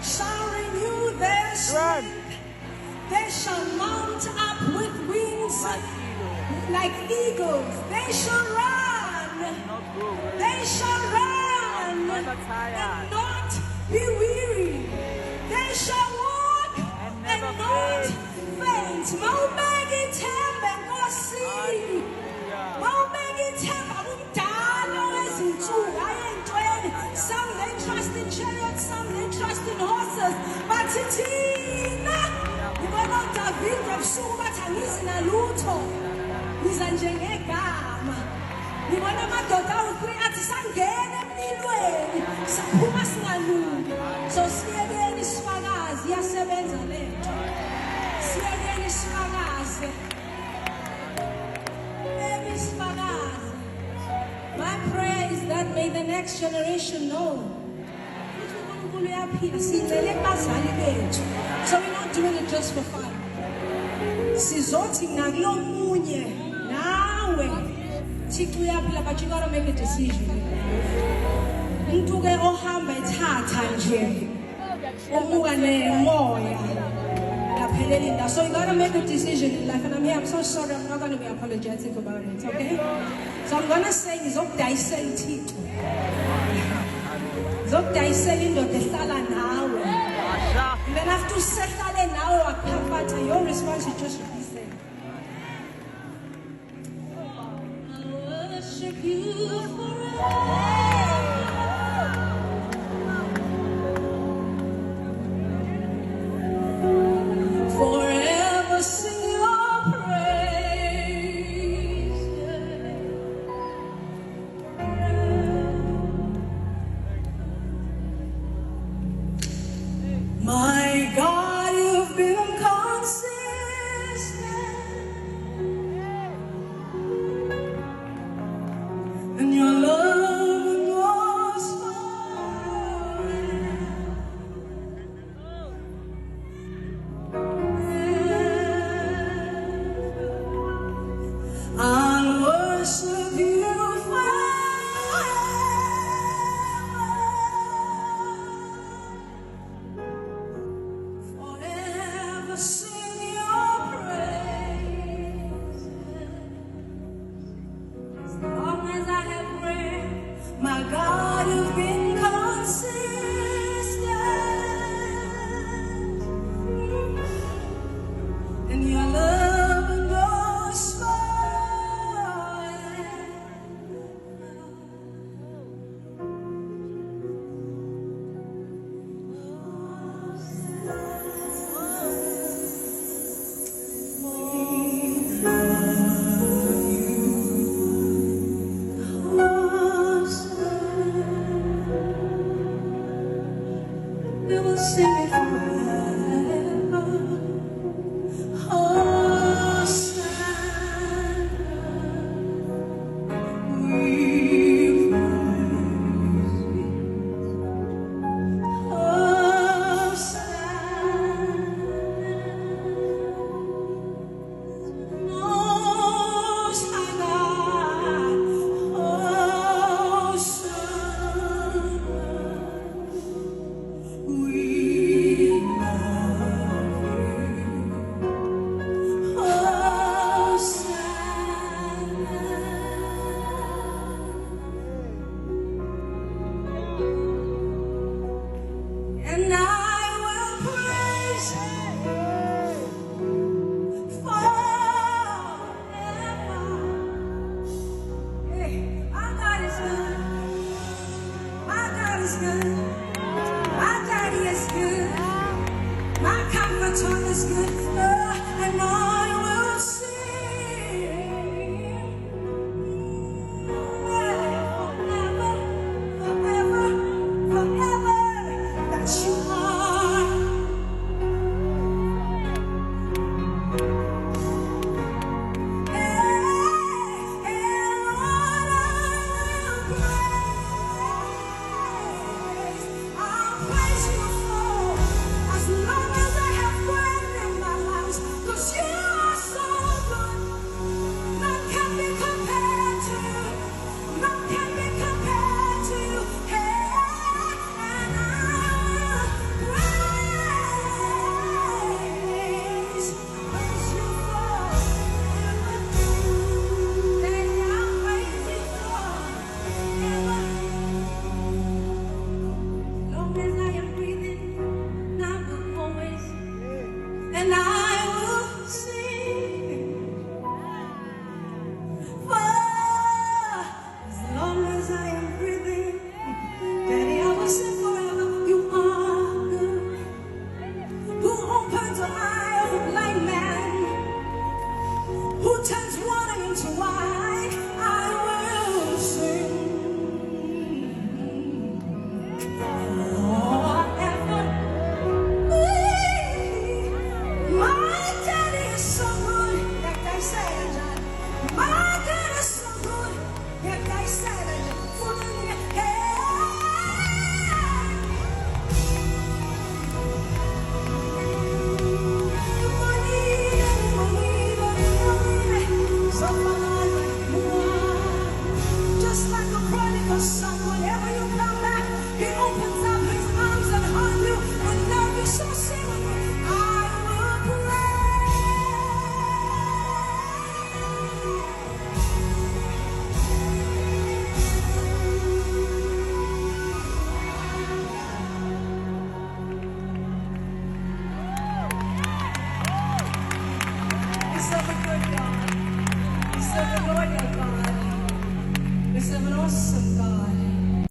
shall renew their strength. They shall mount up with wings like eagles. They shall run. They shall run and not be weary. They shall walk and not faint. Mawubeka ithemba enkosini. Mawubeka ithemba kumdala wezinsuku ayentweni. Some they trust in chariots, some they trust in horses. But thina ngibona uDavid ebusuku bathi angizi nalutho. Ngiza njengegama. Ngibona amadoda awu-3 athi sangena emlilweni saphuma singalungi. So siyekeni isifakazi iyasebenza lento. Siyekeni isifakazi. Isifakazi. My prayer is that may the next generation know. So we're not doing it just for fun. Sizothi nakulo munye nawe Thixo uyaphila, but you gotta make a decision. Umuntu ke ohamba ethatha nje omuka nemoya laphelela indawo. So you gotta make a decision in life, and I'm so sorry, I'm not gonna be apologetic about it, okay? So I'm gonna say ngizokudayisela uThixo. Ngizokudayisela indoda ehlala nawe. And then after sehlale nawe wakuphatha, your response is just release it. You forever sing your praise. My God, you've been consistent. And your love was forever. I'll worship you forever, sing your praise. As long as I have breath, my God, you've been consistent. And your love goes we will sing it forever.